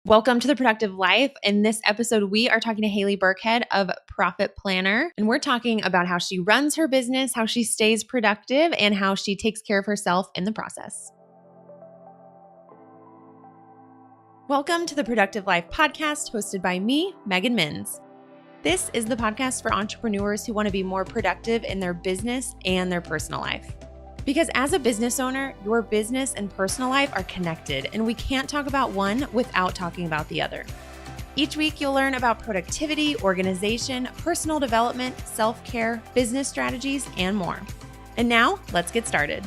Welcome to The Productive Life. In this episode, we are talking to Haley Burkhead of Profit Planner, and we're talking about how she runs her business, how she stays productive, and how she takes care of herself in the process. Welcome to the Productive Life podcast, hosted by me, Megan Minns. This is the podcast for entrepreneurs who want to be more productive in their business and their personal life. Because as a business owner, your business and personal life are connected, and we can't talk about one without talking about the other. Each week, you'll learn about productivity, organization, personal development, self-care, business strategies, and more. And now, let's get started.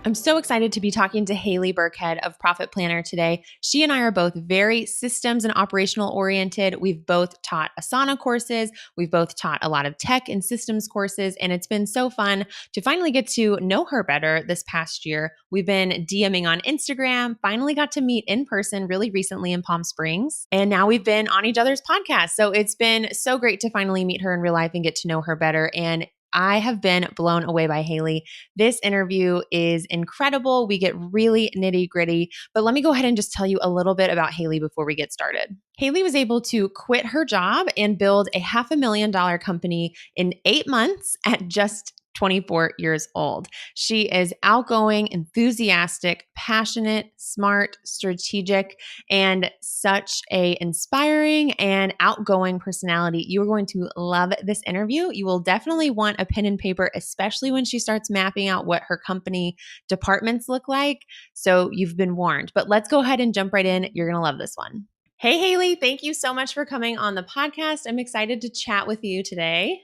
I'm so excited to be talking to Haley Burkhead of Profit Planner today. She and I are both very systems and operational oriented. We've both taught Asana courses. We've both taught a lot of tech and systems courses, and it's been so fun to finally get to know her better this past year. We've been DMing on Instagram, finally got to meet in person really recently in Palm Springs, and now we've been on each other's podcasts. So it's been so great to finally meet her in real life and get to know her better. And I have been blown away by Haley. This interview is incredible. We get really nitty gritty, but let me go ahead and just tell you a little bit about Haley before we get started. Haley was able to quit her job and build a $500,000 company in 8 months at just 24 years old. She is outgoing, enthusiastic, passionate, smart, strategic, and such a inspiring and outgoing personality. You are going to love this interview. You will definitely want a pen and paper, especially when she starts mapping out what her company departments look like. So you've been warned, but let's go ahead and jump right in. You're going to love this one. Hey, Haley, thank you so much for coming on the podcast. I'm excited to chat with you today.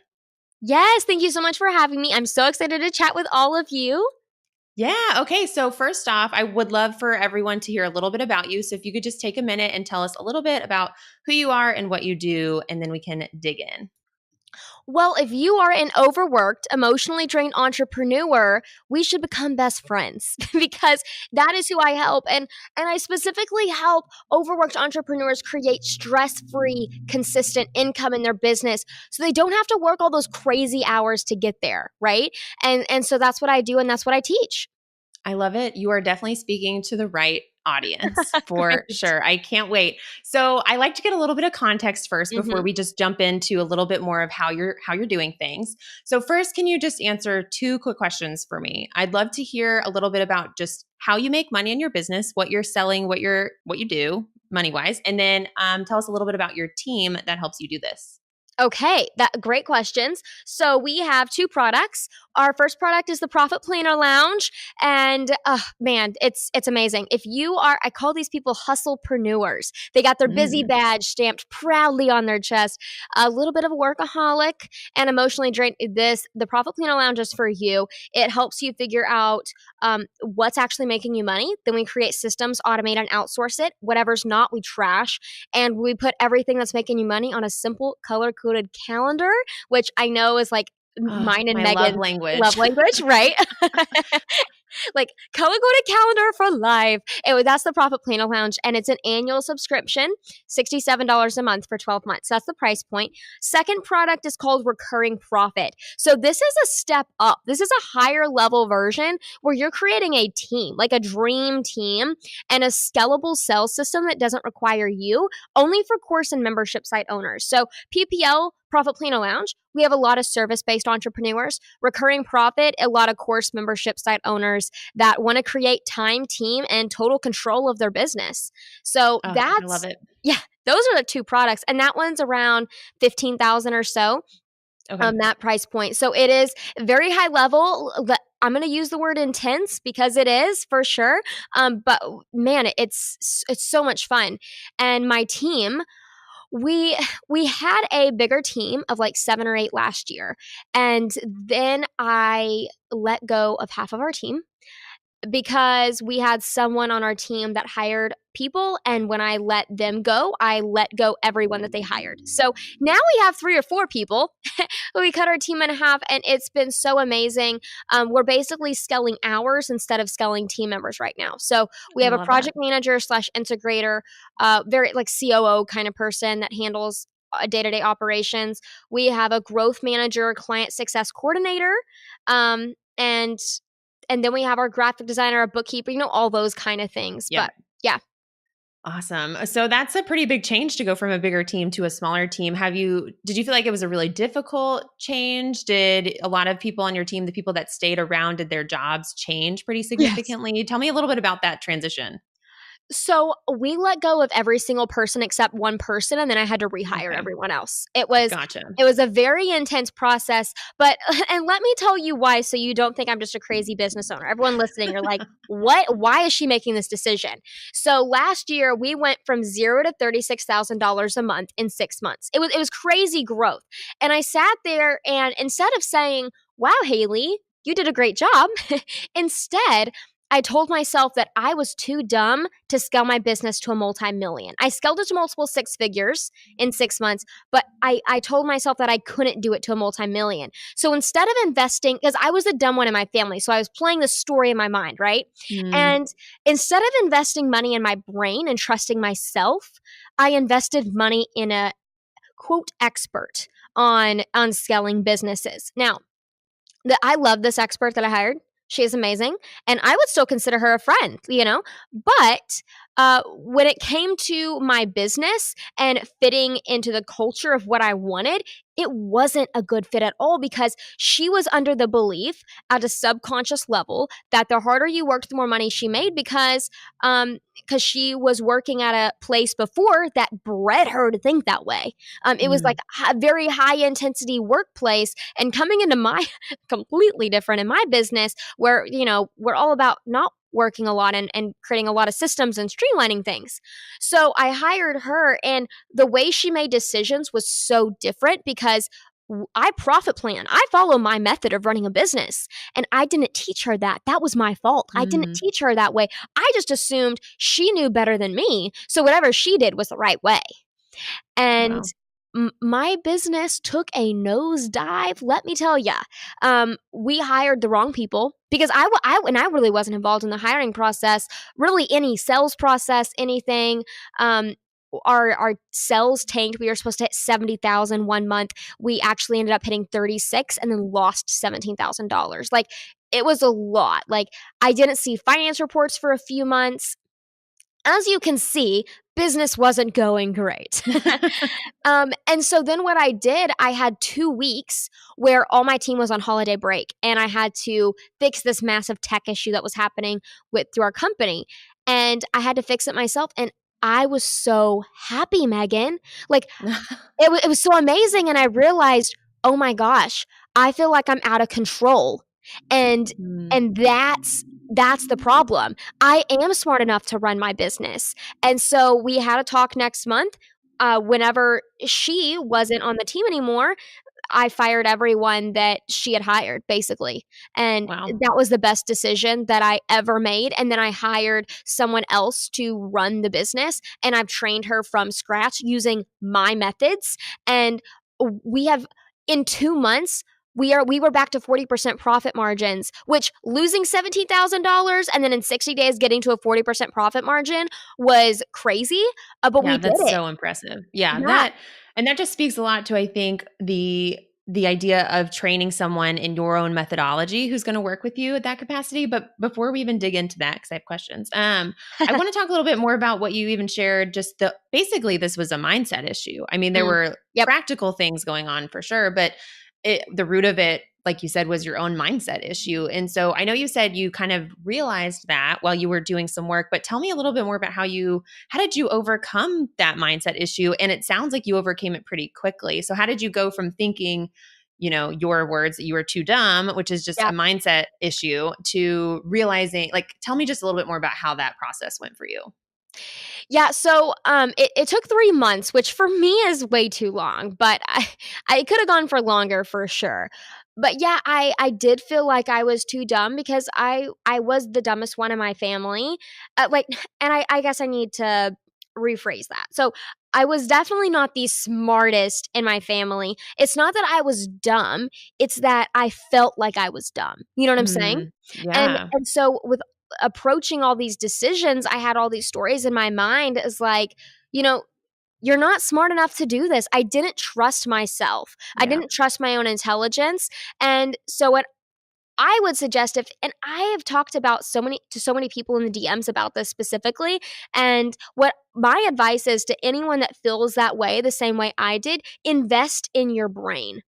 Yes, thank you so much for having me. I'm so excited to chat with all of you. Yeah. Okay. So first off, I would love for everyone to hear a little bit about you. So if you could just take a minute and tell us a little bit about who you are and what you do, and then we can dig in. Well, if you are an overworked, emotionally drained entrepreneur, we should become best friends because that is who I help. And I specifically help overworked entrepreneurs create stress-free, consistent income in their business so they don't have to work all those crazy hours to get there, right? And so that's what I do and that's what I teach. I love it. You are definitely speaking to the right audience for Right. sure. I can't wait. So I like to get a little bit of context first before we just jump into a little bit more of how you're doing things. So first, can you just answer 2 quick questions for me? I'd love to hear a little bit about just how you make money in your business, what you're selling, what you do money-wise, and then tell us a little bit about your team that helps you do this. Okay, great questions. So we have 2 products. Our first product is the Profit Planner Lounge, and man, it's amazing. If you are, I call these people hustlepreneurs. They got their busy badge stamped proudly on their chest. A little bit of a workaholic and emotionally drained. The Profit Planner Lounge is for you. It helps you figure out what's actually making you money. Then we create systems, automate and outsource it. Whatever's not, we trash, and we put everything that's making you money on a simple color-coded calendar, which I know is like mine and Megan's love language, right? Like color-coded calendar for life. That's the Profit Planner Lounge, and it's an annual subscription, $67 a month for 12 months. That's the price point. Second product is called Recurring Profit. So this is a step up. This is a higher level version where you're creating a team, like a dream team, and a scalable sales system that doesn't require you, only for course and membership site owners. So PPL, Profit Planner Lounge, we have a lot of service-based entrepreneurs. Recurring Profit, a lot of course membership site owners that want to create time, team, and total control of their business. So I love it. Yeah, those are the 2 products, and that one's around $15,000 or so. Okay. That price point. So it is very high level. I'm going to use the word intense because it is for sure. But man, it's so much fun. And my team, we had a bigger team of like 7 or 8 last year. And then I let go of half of our team because we had someone on our team that hired people, and when I let them go, I let go everyone that they hired. So now we have 3 or 4 people. We cut our team in half, and it's been so amazing. We're basically scaling hours instead of scaling team members right now. So we have a project manager / integrator, very like COO kind of person that handles day-to-day operations. We have a growth manager, client success coordinator, and and then we have our graphic designer, our bookkeeper, all those kind of things. Yep. But yeah. Awesome. So that's a pretty big change to go from a bigger team to a smaller team. Did you feel like it was a really difficult change? Did a lot of people on your team, the people that stayed around, did their jobs change pretty Yes. significantly? Tell me a little bit about that transition. So we let go of every single person except one person, and then I had to rehire Okay. everyone else. Gotcha. It was a very intense process, but and let me tell you why, so you don't think I'm just a crazy business owner. Everyone listening, you're like, what? Why is she making this decision? So last year we went from zero to $36,000 a month in 6 months. It was crazy growth, and I sat there and instead of saying, "Wow, Haley, you did a great job," instead I told myself that I was too dumb to scale my business to a multi-million. I scaled it to multiple six figures in 6 months, but I told myself that I couldn't do it to a multi-million. So instead of investing, because I was the dumb one in my family, so I was playing the story in my mind, right? Mm, And instead of investing money in my brain and trusting myself, I invested money in a quote expert on scaling businesses. Now, I love this expert that I hired. She is amazing, and I would still consider her a friend, But when it came to my business and fitting into the culture of what I wanted, it wasn't a good fit at all because she was under the belief at a subconscious level that the harder you worked, the more money she made because she was working at a place before that bred her to think that way. It was like mm, a very high intensity workplace, and coming into my completely different in my business where, we're all about not working a lot and creating a lot of systems and streamlining things. So I hired her, and the way she made decisions was so different because I profit plan. I follow my method of running a business. And I didn't teach her that. That was my fault. I didn't mm. teach her that way. I just assumed she knew better than me. So whatever she did was the right way. And Wow. my business took a nosedive. Let me tell you, we hired the wrong people because I really wasn't involved in the hiring process, really any sales process, anything. Our sales tanked. We were supposed to hit 70,000 one month. We actually ended up hitting 36 and then lost $17,000. Like it was a lot. Like I didn't see finance reports for a few months. As you can see, business wasn't going great. And so then what I did, I had 2 weeks where all my team was on holiday break, and I had to fix this massive tech issue that was happening through our company, and I had to fix it myself. And I was so happy, Megan. Like it was so amazing, and I realized, oh my gosh, I feel like I'm out of control, and Mm. and that's the problem. I am smart enough to run my business, and so we had a talk next month. Whenever she wasn't on the team anymore, I fired everyone that she had hired, basically. And Wow. that was the best decision that I ever made. And then I hired someone else to run the business, and I've trained her from scratch using my methods. And we have, in 2 months, we were back to 40% profit margins, which losing $17,000 and then in 60 days getting to a 40% profit margin was crazy. But we Yeah, did that's it. so impressive. Yeah, Yeah. that just speaks a lot to, I think, the idea of training someone in your own methodology who's going to work with you at that capacity. But before we even dig into that, because I have questions, I want to talk a little bit more about what you even shared. Just basically, this was a mindset issue. I mean, there Mm. were Yep. practical things going on for sure, but the root of it, like you said, was your own mindset issue. And so I know you said you kind of realized that while you were doing some work, but tell me a little bit more about how did you overcome that mindset issue? And it sounds like you overcame it pretty quickly. So how did you go from thinking, your words that you were too dumb, which is just a Yep. mindset issue, to realizing, like, tell me just a little bit more about how that process went for you. Yeah, so it took 3 months, which for me is way too long, but I could have gone for longer for sure. But yeah, I did feel like I was too dumb because I was the dumbest one in my family. Like, and I guess I need to rephrase that. So I was definitely not the smartest in my family. It's not that I was dumb; it's that I felt like I was dumb. You know what I'm saying? Mm, And yeah. and so with approaching all these decisions, I had all these stories in my mind as like, you know, you're not smart enough to do this. I didn't trust myself. I Yeah. didn't trust my own intelligence. And so I would suggest and I have talked about so many people in the DMs about this specifically. And what my advice is to anyone that feels that way, the same way I did, invest in your brain.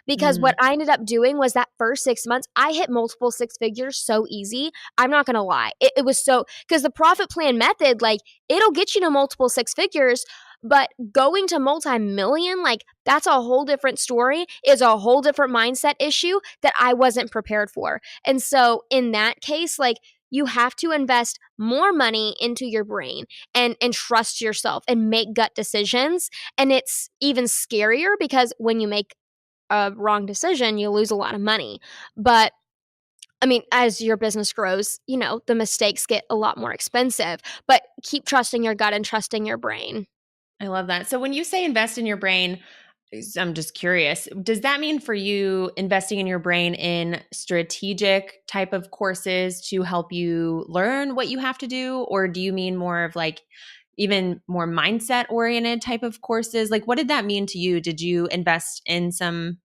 Because what Mm, I ended up doing was that first 6 months, I hit multiple six figures so easy. I'm not going to lie. It was so, because the profit plan method, like, it'll get you to multiple six figures, but going to multi-million, like, that's a whole different story, is a whole different mindset issue that I wasn't prepared for. And so in that case, like, you have to invest more money into your brain and trust yourself and make gut decisions. And it's even scarier because when you make a wrong decision, you lose a lot of money. But I mean, as your business grows, the mistakes get a lot more expensive, but keep trusting your gut and trusting your brain. I love that. So when you say invest in your brain, I'm just curious, does that mean for you investing in your brain in strategic type of courses to help you learn what you have to do? Or do you mean more of like even more mindset oriented type of courses? Like, what did that mean to you? Did you invest in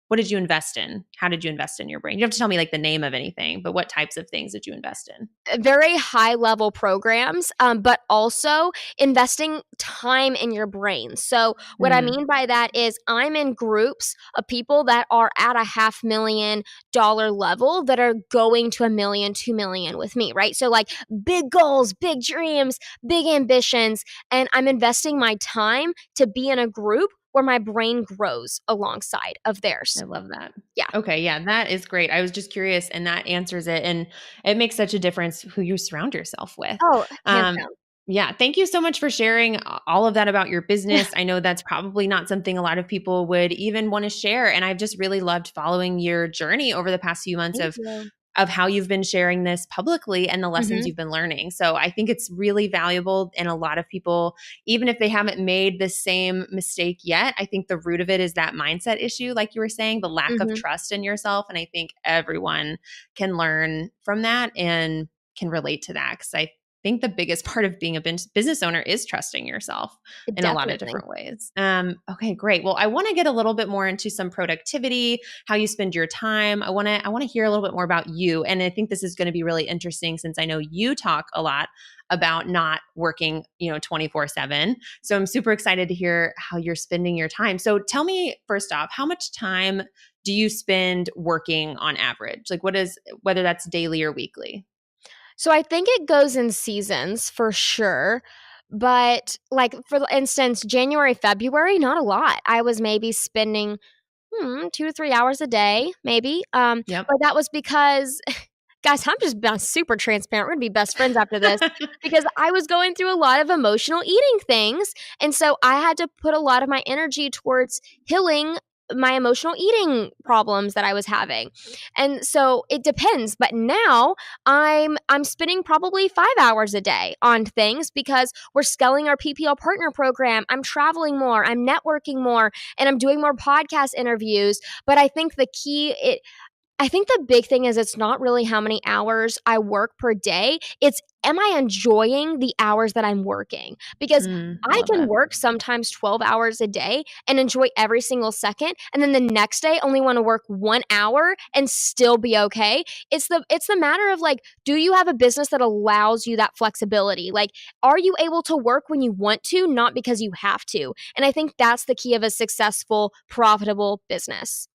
what did you invest in? How did you invest in your brain? You don't have to tell me like the name of anything, but what types of things did you invest in? Very high level programs, but also investing time in your brain. So, what I Mm, mean by that is I'm in groups of people that are at a $500,000 level that are going to 1 million, 2 million with me, right? So, like, big goals, big dreams, big ambitions. And I'm investing my time to be in a group where my brain grows alongside of theirs. I love that. Yeah. Okay, yeah, that is great. I was just curious, and that answers it. And it makes such a difference who you surround yourself with. Oh, hands Um, down. yeah, thank you so much for sharing all of that about your business. I know that's probably not something a lot of people would even want to share. And I've just really loved following your journey over the past few months Thank you. of how you've been sharing this publicly and the lessons Hmm. you've been learning. So I think it's really valuable. And a lot of people, even if they haven't made the same mistake yet, I think the root of it is that mindset issue, like you were saying, the lack of Hmm. trust in yourself. And I think everyone can learn from that and can relate to that. Because I think the biggest part of being a business owner is trusting yourself in a lot of Definitely. different ways. Okay, great. Well, I want to get a little bit more into some productivity, how you spend your time. I want to hear a little bit more about you. And I think this is going to be really interesting since I know you talk a lot about not working, 24/7. So I'm super excited to hear how you're spending your time. So tell me first off, how much time do you spend working on average? Like whether that's daily or weekly? So I think it goes in seasons for sure. But like for instance, January, February, not a lot. I was maybe spending 2 to 3 hours a day, maybe. Yep. But that was because guys, I'm just being super transparent. We're gonna be best friends after this because I was going through a lot of emotional eating things. And so I had to put a lot of my energy towards healing my emotional eating problems that I was having. And so it depends. But now I'm spending probably 5 hours a day on things because we're scaling our PPL partner program. I'm traveling more, I'm networking more, and I'm doing more podcast interviews. But I think the big thing is it's not really how many hours I work per day. It's, am I enjoying the hours that I'm working? Because I I love can that. work sometimes 12 hours a day and enjoy every single second, and then the next day only want to work 1 hour and still be okay. It's the matter of, like, do you have a business that allows you that flexibility? Like, are you able to work when you want to, not because you have to? And I think that's the key of a successful, profitable business.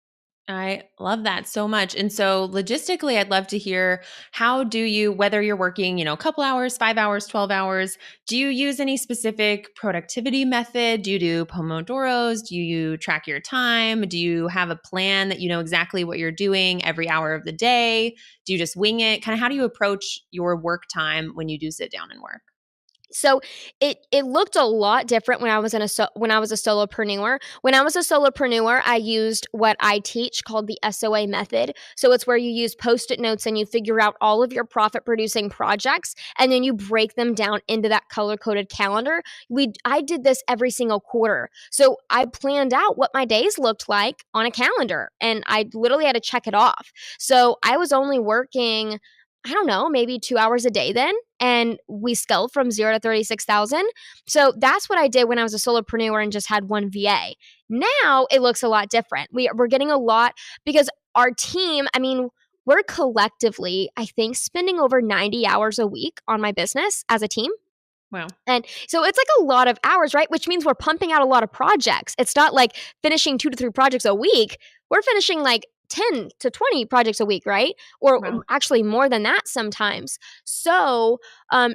I love that so much. And so logistically, I'd love to hear how do you, whether you're working, a couple hours, 5 hours, 12 hours, do you use any specific productivity method? Do you do Pomodoros? Do you track your time? Do you have a plan that you know exactly what you're doing every hour of the day? Do you just wing it? Kind of how do you approach your work time when you do sit down and work? So it looked a lot different when I was when I was a solopreneur. When I was a solopreneur, I used what I teach called the SOA method. So it's where you use post-it notes and you figure out all of your profit producing projects and then you break them down into that color-coded calendar. I did this every single quarter. So I planned out what my days looked like on a calendar and I literally had to check it off. So I was only working, I don't know, maybe 2 hours a day then. And we scaled from 0 to 36,000. So that's what I did when I was a solopreneur and just had one VA. Now it looks a lot different. We're getting a lot because our team, I mean, we're collectively, I think, spending over 90 hours a week on my business as a team. Wow. And so it's like a lot of hours, right? Which means we're pumping out a lot of projects. It's not like finishing 2 to 3 projects a week. We're finishing like 10 to 20 projects a week, right? Or Wow. actually more than that sometimes. So,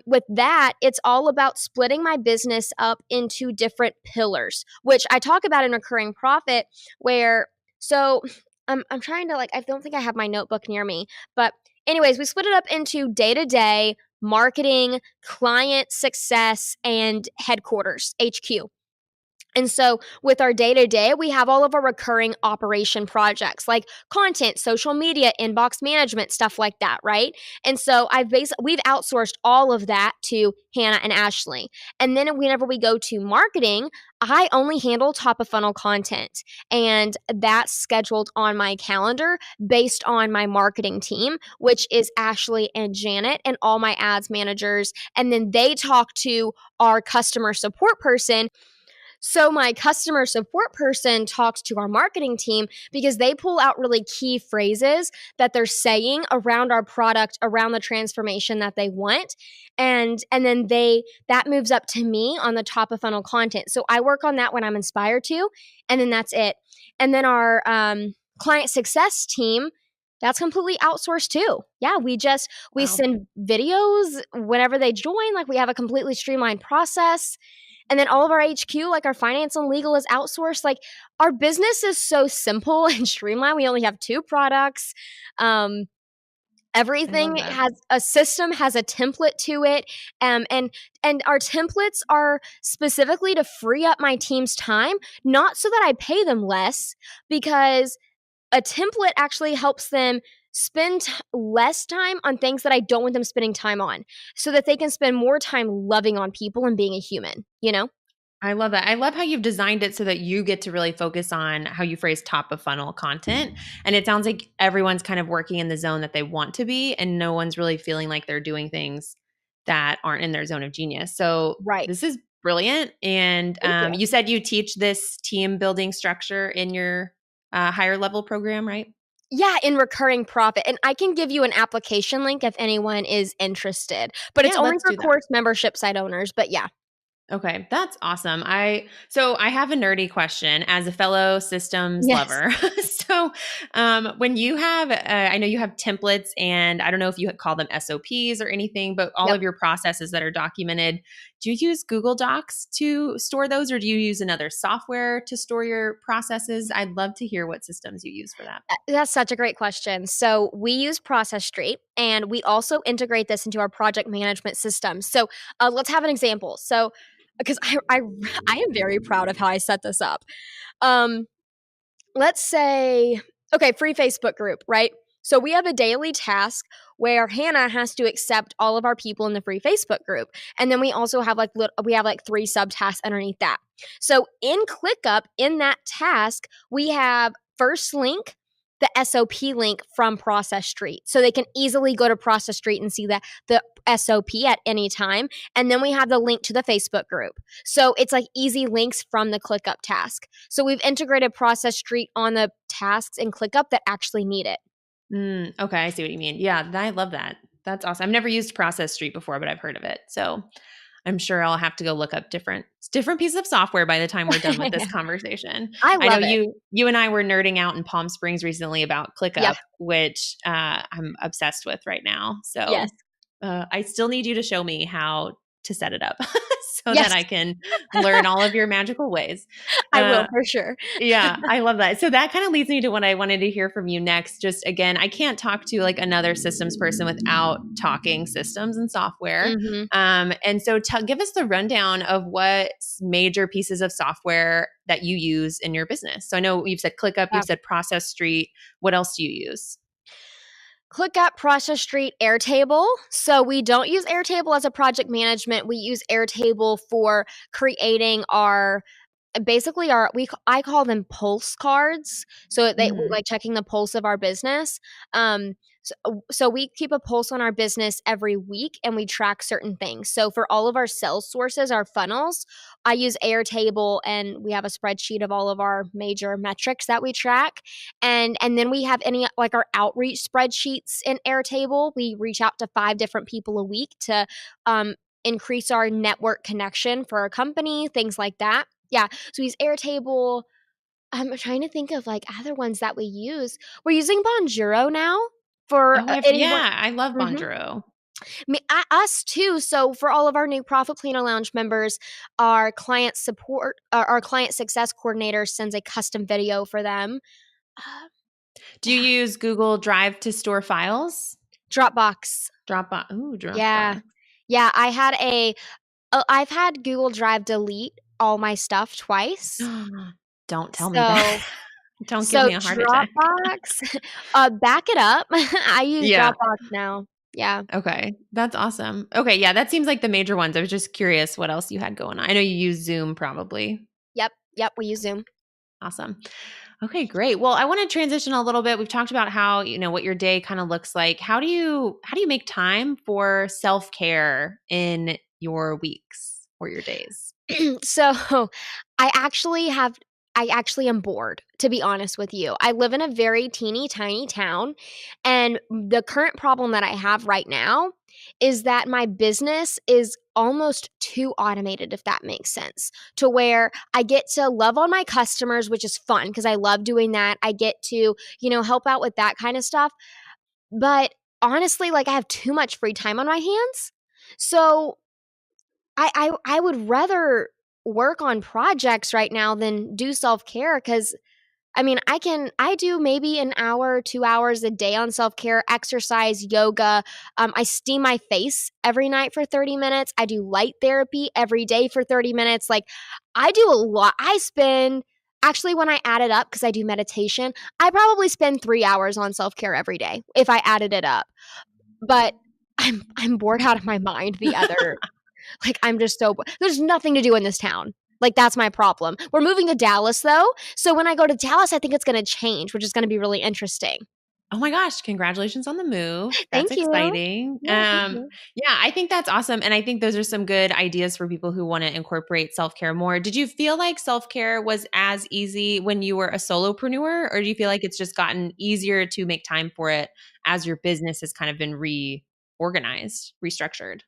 with that, it's all about splitting my business up into different pillars, which I talk about in recurring profit, where, so I'm trying to, like, I don't think I have my notebook near me, but anyways, we split it up into day to day, marketing, client success, and headquarters, HQ. And so with our day to day, we have all of our recurring operation projects like content, social media, inbox management, stuff like that, right? And so we've outsourced all of that to Hannah and Ashley. And then whenever we go to marketing, I only handle top of funnel content, and that's scheduled on my calendar based on my marketing team, which is Ashley and Janet and all my ads managers. And then they talk to our customer support person, so my customer support person talks to our marketing team because they pull out really key phrases that they're saying around our product, around the transformation that they want. And then that moves up to me on the top of funnel content. So I work on that when I'm inspired to, and then that's it. And then our client success team, that's completely outsourced too. Yeah, we Wow. send videos whenever they join, like we have a completely streamlined process. And then all of our HQ, like our finance and legal, is outsourced. Like our business is so simple and streamlined. We only have 2 products. Um, I love Everything that. has a system, has a template to it, and our templates are specifically to free up my team's time, not so that I pay them less, because a template actually helps them spend less time on things that I don't want them spending time on, so that they can spend more time loving on people and being a human, you know? I love that. I love how you've designed it so that you get to really focus on how you phrase top of funnel content. And it sounds like everyone's kind of working in the zone that they want to be, and no one's really feeling like they're doing things that aren't in their zone of genius. So Right. this is brilliant. And Thank you. you said you teach this team building structure in your higher level program, right? Yeah, in recurring profit. And I can give you an application link if anyone is interested, but it's Yeah, only let's for do that. course membership site owners. But yeah. Okay, that's awesome. I have a nerdy question as a fellow systems Yes. lover. When you have, I know you have templates, and I don't know if you call them SOPs or anything, but all Yep. of your processes that are documented. Do you use Google Docs to store those, or do you use another software to store your processes? I'd love to hear what systems you use for that. That's such a great question. So we use Process Street, and we also integrate this into our project management system. So let's have an example. So because I am very proud of how I set this up. Um, let's say, okay, free Facebook group, right? So we have a daily task where Hannah has to accept all of our people in the free Facebook group. And then we also have we have like 3 subtasks underneath that. So in ClickUp, in that task, we have first link, the SOP link from Process Street. So they can easily go to Process Street and see the SOP at any time. And then we have the link to the Facebook group. So it's like easy links from the ClickUp task. So we've integrated Process Street on the tasks in ClickUp that actually need it. Okay, I see what you mean. Yeah, I love that. That's awesome. I've never used Process Street before, but I've heard of it. So I'm sure I'll have to go look up different pieces of software by the time we're done with this conversation. I I know love it. you and I were nerding out in Palm Springs recently about Yeah. ClickUp, which I'm obsessed with right now. Yes. So I still need you to show me how to set it up so that Yes. I can learn all of your magical ways. I will Uh, for sure. yeah, I love that. So that kind of leads me to what I wanted to hear from you next. Just again, I can't talk to like another systems person without talking systems and software. Mhm. And so give us the rundown of what major pieces of software that you use in your business. So I know you've said ClickUp, Yeah. you've said Process Street. What else do you use? ClickUp, Process Street, Airtable. So we don't use Airtable as a project management. We use Airtable for creating our basically our I call them pulse cards. So we Hmm. like checking the pulse of our business. So we keep a pulse on our business every week and we track certain things. So for all of our sales sources, our funnels, I use Airtable and we have a spreadsheet of all of our major metrics that we track. And then we have any like our outreach spreadsheets in Airtable. We reach out to 5 different people a week to increase our network connection for our company, things like that. Yeah. So we use Airtable. I'm trying to think of like other ones that we use. We're using Bonjoro now for anyone. Yeah, I love Mhm. Bonjoro. Us too. So for all of our new Profit Planner Lounge members, our client support, our client success coordinator sends a custom video for them. Uh, Do you yeah, use Google Drive to store files? Dropbox. Dropbox. Ooh, Yeah, Dropbox. yeah. I've had Google Drive delete all my stuff twice. Don't tell me that. So Don't give so me a heart attack. Dropbox, back it up. I use Yeah. Dropbox now. Yeah. Okay. That's awesome. Okay. Yeah. That seems like the major ones. I was just curious what else you had going on. I know you use Zoom probably. Yep. Yep. We use Zoom. Awesome. Okay, great. Well, I want to transition a little bit. We've talked about how, what your day kind of looks like. How do you make time for self-care in your weeks or your days? So I actually have I actually am bored, to be honest with you. I live in a very teeny tiny town, and the current problem that I have right now is that my business is almost too automated, if that makes sense, to where I get to love on my customers, which is fun because I love doing that. I get to, help out with that kind of stuff. But honestly, like I have too much free time on my hands. So I would rather work on projects right now than do self-care because I mean, I do maybe an hour, 2 hours a day on self-care, exercise, yoga. I steam my face every night for 30 minutes. I do light therapy every day for 30 minutes. Like, I do a lot. Actually, when I add it up, because I do meditation, I probably spend 3 hours on self-care every day if I added it up. But I'm bored out of my mind the other like, I'm just so there's nothing to do in this town. Like, that's my problem. We're moving to Dallas, though, so when I go to Dallas, I think it's gonna change, which is gonna be really interesting. Oh my gosh, congratulations on the move. That's Thank you. exciting. Yeah, thank you. Yeah, I think that's awesome. And I think those are some good ideas for people who want to incorporate self-care more. Did you feel like self-care was as easy when you were a solopreneur, or do you feel like it's just gotten easier to make time for it as your business has kind of been reorganized, restructured?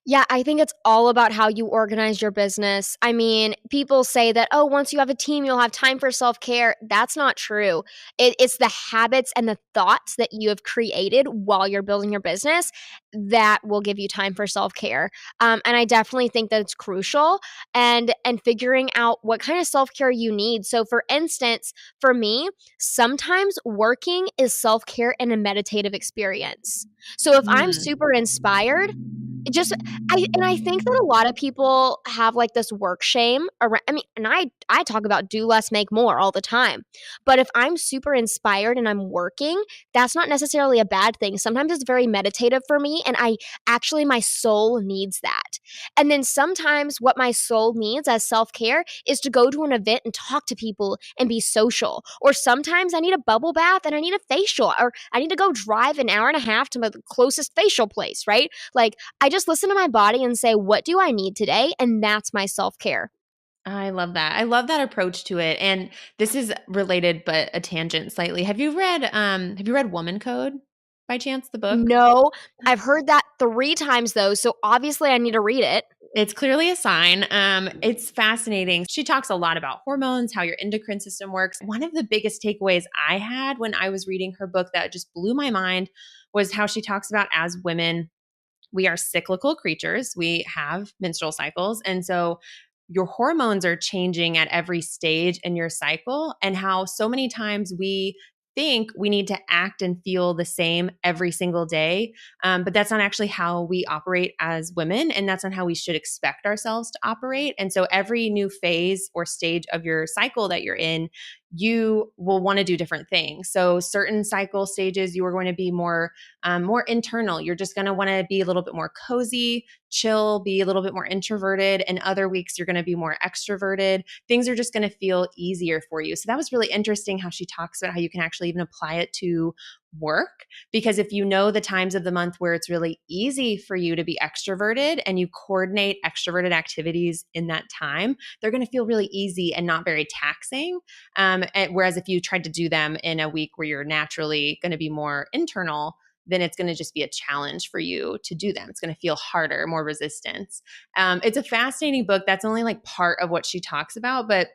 Yeah, I think it's all about how you organize your business. I mean, people say that, oh, once you have a team, you'll have time for self care. That's not true. It's the habits and the thoughts that you have created while you're building your business that will give you time for self care. And I definitely think that it's crucial and figuring out what kind of self care you need. So, for instance, for me, sometimes working is self care and a meditative experience. So, if I'm Mm. super inspired, just I think that a lot of people have, like, this work shame around I mean, and I talk about do less, make more all the time. But if I'm super inspired and I'm working, that's not necessarily a bad thing. Sometimes it's very meditative for me, and my soul needs that. And then sometimes what my soul needs as self-care is to go to an event and talk to people and be social. Or sometimes I need a bubble bath and I need a facial, or I need to go drive an hour and a half to my closest facial place, right? Like, I just listen to my body and say, what do I need today? And that's my self care. I love that. I love that approach to it. And this is related but a tangent slightly. Have you read Woman Code by chance, the book? No, I've heard that 3 times though. So obviously I need to read it. It's clearly a sign. It's fascinating. She talks a lot about hormones, how your endocrine system works. One of the biggest takeaways I had when I was reading her book that just blew my mind was how she talks about as women, we are cyclical creatures. We have menstrual cycles. And so your hormones are changing at every stage in your cycle, and how so many times we think we need to act and feel the same every single day. But that's not actually how we operate as women. And that's not how we should expect ourselves to operate. And so every new phase or stage of your cycle that you're in, you will want to do different things. So certain cycle stages, you are going to be more internal. You're just going to want to be a little bit more cozy, chill, be a little bit more introverted. And other weeks, you're going to be more extroverted. Things are just going to feel easier for you. So that was really interesting how she talks about how you can actually even apply it to work, because if you know the times of the month where it's really easy for you to be extroverted and you coordinate extroverted activities in that time, they're going to feel really easy and not very taxing. Whereas if you tried to do them in a week where you're naturally going to be more internal, then it's going to just be a challenge for you to do them. It's going to feel harder, more resistance. It's a fascinating book. That's only like part of what she talks about, but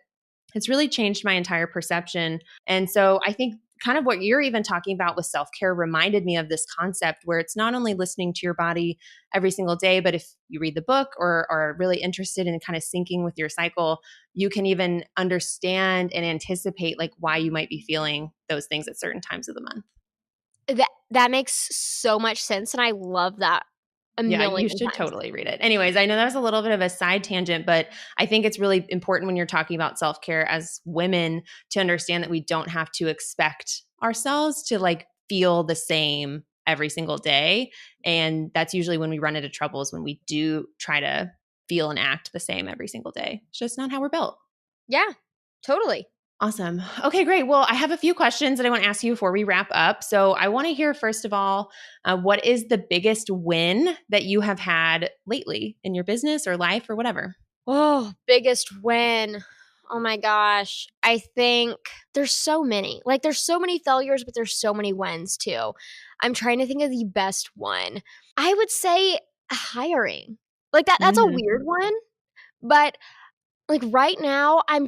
it's really changed my entire perception. And so I think kind of what you're even talking about with self-care reminded me of this concept where it's not only listening to your body every single day, but if you read the book or are really interested in kind of syncing with your cycle, you can even understand and anticipate like why you might be feeling those things at certain times of the month. That makes so much sense, and I love that a Yeah, million you should times. totally read it. Anyways, I know that was a little bit of a side tangent, but I think it's really important when you're talking about self care as women to understand that we don't have to expect ourselves to like feel the same every single day. And that's usually when we run into troubles, when we do try to feel and act the same every single day. It's just not how we're built. Yeah, totally. Awesome. Okay, great. Well, I have a few questions that I want to ask you before we wrap up. So, I want to hear, first of all, what is the biggest win that you have had lately in your business or life or whatever? Oh, biggest win. Oh my gosh. I think there's so many. Like, there's so many failures, but there's so many wins too. I'm trying to think of the best one. I would say hiring. Like that's a Mm, weird one, but like right now I'm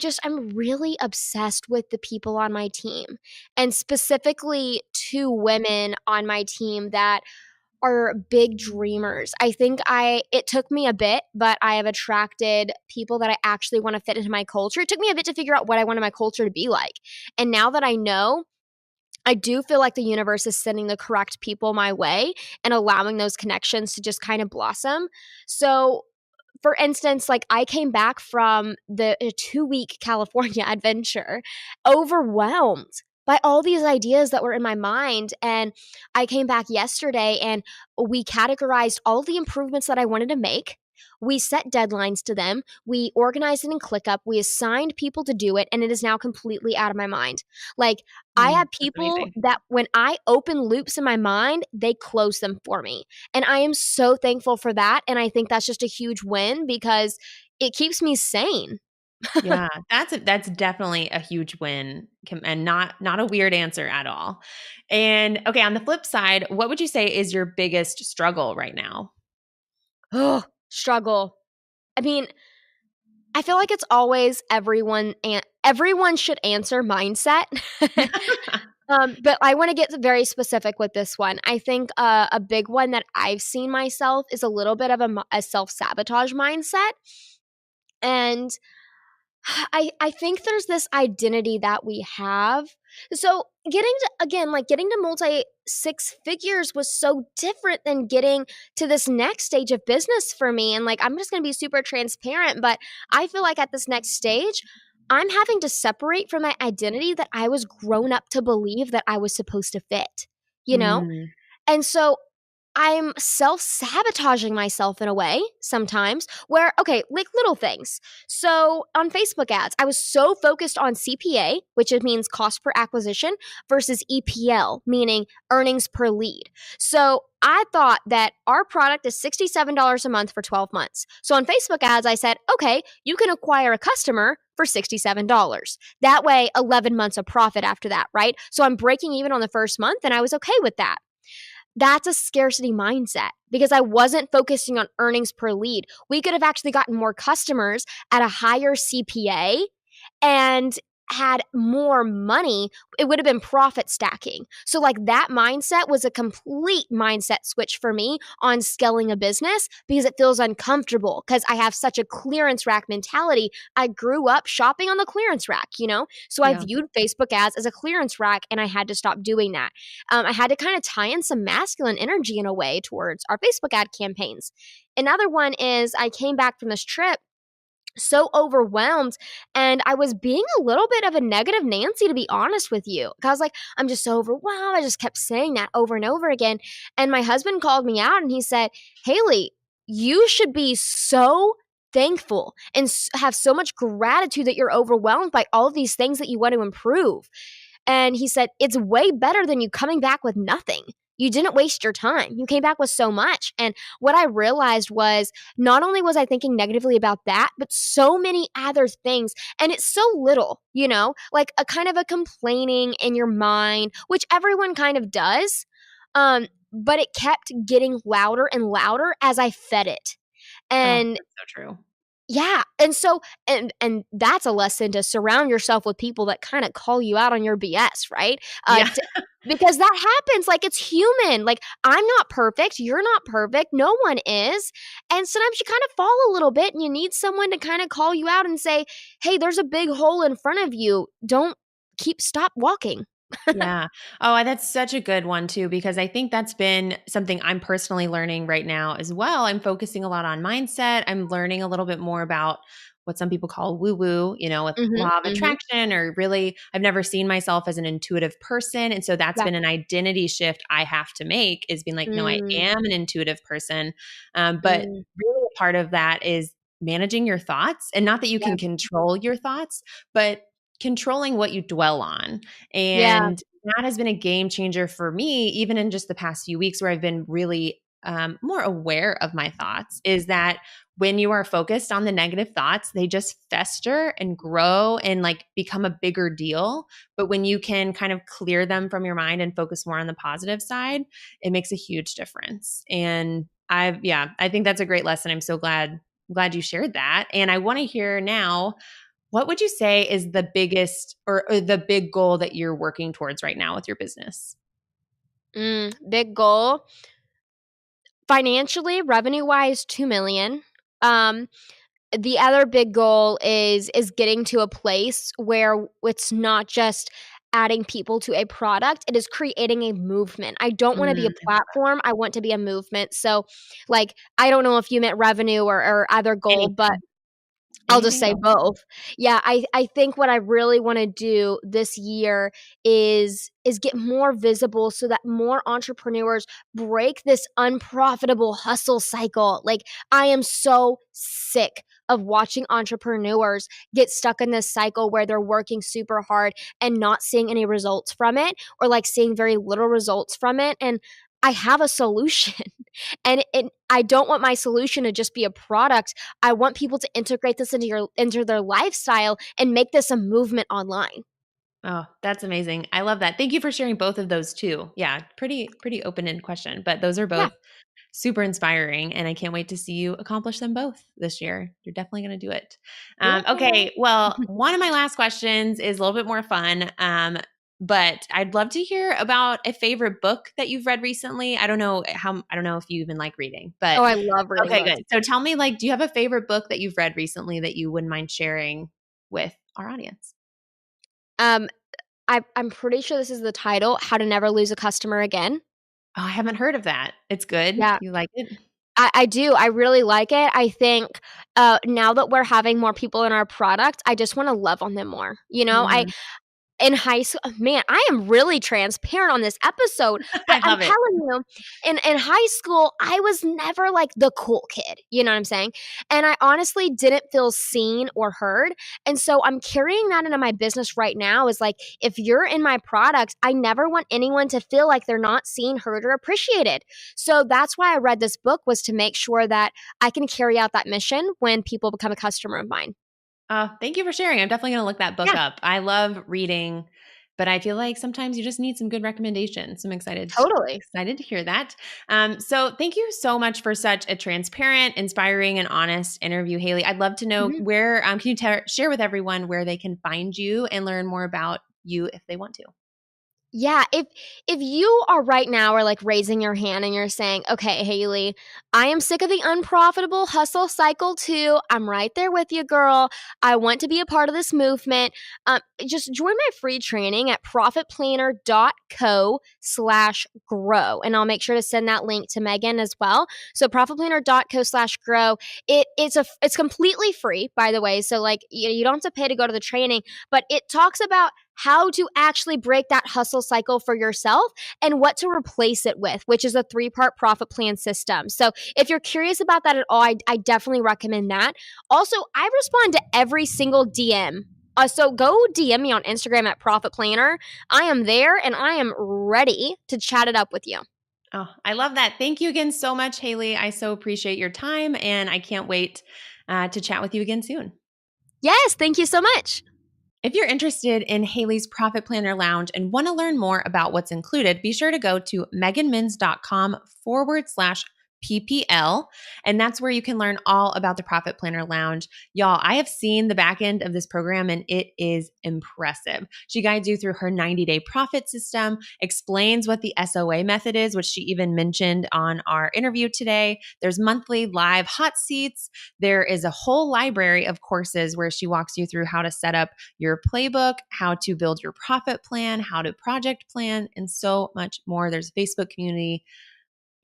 really obsessed with the people on my team, and specifically two women on my team that are big dreamers. I think it took me a bit, but I have attracted people that I actually want to fit into my culture. It took me a bit to figure out what I wanted my culture to be like. And now that I know, I do feel like the universe is sending the correct people my way and allowing those connections to just kind of blossom. So for instance, like I came back from the 2-week California adventure overwhelmed by all these ideas that were in my mind. And I came back yesterday and we categorized all the improvements that I wanted to make. We set deadlines to them. We organized it in ClickUp. We assigned people to do it, and it is now completely out of my mind. Like, I have that's people amazing. that when I open loops in my mind, they close them for me. And I am so thankful for that. And I think that's just a huge win because it keeps me sane. Yeah, that's definitely a huge win, and not a weird answer at all. And okay, on the flip side, what would you say is your biggest struggle right now? Oh, struggle. I mean, I feel like it's always everyone should answer mindset. But I want to get very specific with this one. I think a big one that I've seen myself is a little bit of a self-sabotage mindset. And I think there's this identity that we have. So getting to multi six figures was so different than getting to this next stage of business for me. And like I'm just gonna be super transparent, but I feel like at this next stage, I'm having to separate from my identity that I was grown up to believe that I was supposed to fit, you know? Mm, And so I'm self-sabotaging myself in a way sometimes where okay, like little things. So on Facebook ads, I was so focused on CPA, which it means cost per acquisition, versus EPL, meaning earnings per lead. So I thought that our product is $67 a month for 12 months. So on Facebook ads, I said, okay, you can acquire a customer for $67. That way, 11 months of profit after that, right? So I'm breaking even on the first month, and I was okay with that. That's a scarcity mindset because I wasn't focusing on earnings per lead. We could have actually gotten more customers at a higher CPA and had more money. It would have been profit stacking. So, like, that mindset was a complete mindset switch for me on scaling a business because it feels uncomfortable because I have such a clearance rack mentality. I grew up shopping on the clearance rack, you know? So, I yeah. viewed Facebook ads as a clearance rack and I had to stop doing that. I had to kind of tie in some masculine energy in a way towards our Facebook ad campaigns. Another one is I came back from this trip so overwhelmed and I was being a little bit of a negative Nancy, to be honest with you. I was like, I'm just so overwhelmed. I just kept saying that over and over again. And my husband called me out and he said, Haley, you should be so thankful and have so much gratitude that you're overwhelmed by all of these things that you want to improve. And he said, it's way better than you coming back with nothing. You didn't waste your time. You came back with so much. And what I realized was not only was I thinking negatively about that, but so many other things. And it's so little, like a kind of a complaining in your mind, which everyone kind of does. But it kept getting louder and louder as I fed it. Oh, And that's so true. yeah, and so and that's a lesson to surround yourself with people that kind of call you out on your BS, right? Yeah. Because that happens. Like, it's human. Like, I'm not perfect. You're not perfect. No one is. And sometimes you kind of fall a little bit, and you need someone to kind of call you out and say, "Hey, there's a big hole in front of you. Don't stop walking." Yeah. Oh, that's such a good one too, because I think that's been something I'm personally learning right now as well. I'm focusing a lot on mindset. I'm learning a little bit more about what some people call woo woo, with Mhm. law of Mhm. attraction, or really, I've never seen myself as an intuitive person. And so that's been an Exactly. identity shift I have to make, is being like, no, I Mm, am an intuitive person. But mm, really, a part of that is managing your thoughts, and not that you yeah. can control your thoughts, but controlling what you dwell on. Yeah. And that has been a game changer for me, even in just the past few weeks, where I've been really more aware of my thoughts. Is that when you are focused on the negative thoughts, they just fester and grow and like become a bigger deal. But when you can kind of clear them from your mind and focus more on the positive side, it makes a huge difference. And I think that's a great lesson. I'm so glad you shared that. And I want to hear now, what would you say is the biggest, or the big goal that you're working towards right now with your business? Big goal. Financially, revenue-wise, 2 million. Um, the other big goal is getting to a place where it's not just adding people to a product, it is creating a movement. I don't wanna be a I love that. platform, I want to be a movement. So, like, I don't know if you meant revenue or other goal, but Anything, I'll just anything say goes. both. Yeah, I think what I really wanna do this year is get more visible so that more entrepreneurs break this unprofitable hustle cycle. Like, I am so sick of watching entrepreneurs get stuck in this cycle where they're working super hard and not seeing any results from it, or, like, seeing very little results from it, and I have a solution. And I don't want my solution to just be a product. I want people to integrate this into their lifestyle and make this a movement online. Oh, that's amazing. I love that. Thank you for sharing both of those too. Yeah, pretty open-ended question, but those are Yeah. both super inspiring, and I can't wait to see you accomplish them both this year. You're definitely going to do it. Yeah. Okay, well, one of my last questions is a little bit more fun, but I'd love to hear about a favorite book that you've read recently. I don't know if you even like reading, but Oh, I love reading okay, books. good. So tell me, like, do you have a favorite book that you've read recently that you wouldn't mind sharing with our audience? Um, I'm pretty sure this is the title, How to Never Lose a Customer Again. Oh, I haven't heard of that. It's good. Yeah, You like it? I do. I really like it. I think, now that we're having more people in our product, I just wanna love on them more. Mhm. In high school, man, I am really transparent on this episode, but I I'm love it. telling you, in high school, I was never, like, the cool kid, you know what I'm saying? And I honestly didn't feel seen or heard, and so I'm carrying that into my business right now. Is like, if you're in my product, I never want anyone to feel like they're not seen, heard, or appreciated. So that's why I read this book, was to make sure that I can carry out that mission when people become a customer of mine. Thank you for sharing. I'm definitely gonna look that book Yeah, up. I love reading, but I feel like sometimes you just need some good recommendations. So I'm totally. excited to hear that. So thank you so much for such a transparent, inspiring, and honest interview, Haley. I'd love to know Mhm. where can you share with everyone where they can find you and learn more about you if they want to. Yeah, if you are right now are like raising your hand and you're saying, "Okay, Haley, I am sick of the unprofitable hustle cycle too. I'm right there with you, girl. I want to be a part of this movement." Just join my free training at profitplanner.co/grow, and I'll make sure to send that link to Megan as well. So profitplanner.co/grow. It's completely free, by the way. So, like, you don't have to pay to go to the training, but it talks about how to actually break that hustle cycle for yourself and what to replace it with, which is a 3-part profit plan system. So if you're curious about that at all, I definitely recommend that. Also, I respond to every single DM. So go DM me on Instagram at Profit Planner. I am there and I am ready to chat it up with you. Oh, I love that. Thank you again so much, Haley. I so appreciate your time, and I can't wait to chat with you again soon. Yes, thank you so much. If you're interested in Haley's Profit Planner Lounge and want to learn more about what's included, be sure to go to meganmins.com/PPL. And that's where you can learn all about the Profit Planner Lounge. Y'all, I have seen the back end of this program and it is impressive. She guides you through her 90-day profit system, explains what the SOA method is, which she even mentioned on our interview today. There's monthly live hot seats. There is a whole library of courses where she walks you through how to set up your playbook, how to build your profit plan, how to project plan, and so much more. There's a Facebook community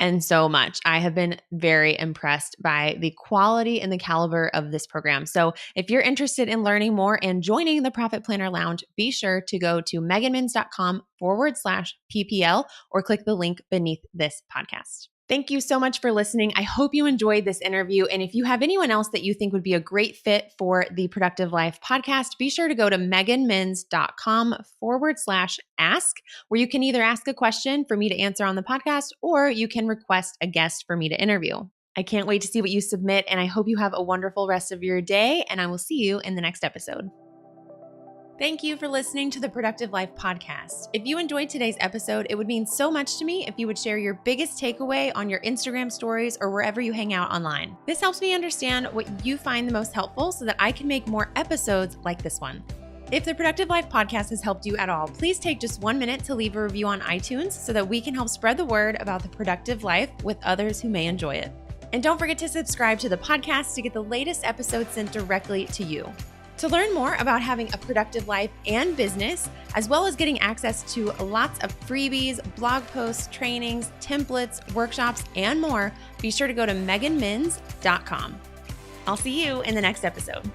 and so much. I have been very impressed by the quality and the caliber of this program. So if you're interested in learning more and joining the Profit Planner Lounge, be sure to go to meganmins.com/PPL or click the link beneath this podcast. Thank you so much for listening. I hope you enjoyed this interview. And if you have anyone else that you think would be a great fit for the Productive Life podcast, be sure to go to meganmins.com/ask, where you can either ask a question for me to answer on the podcast, or you can request a guest for me to interview. I can't wait to see what you submit, and I hope you have a wonderful rest of your day, and I will see you in the next episode. Thank you for listening to the Productive Life podcast. If you enjoyed today's episode, it would mean so much to me if you would share your biggest takeaway on your Instagram stories or wherever you hang out online. This helps me understand what you find the most helpful so that I can make more episodes like this one. If the Productive Life podcast has helped you at all, please take just 1 minute to leave a review on iTunes so that we can help spread the word about the productive life with others who may enjoy it. And don't forget to subscribe to the podcast to get the latest episodes sent directly to you. To learn more about having a productive life and business, as well as getting access to lots of freebies, blog posts, trainings, templates, workshops, and more, be sure to go to meganmins.com. I'll see you in the next episode.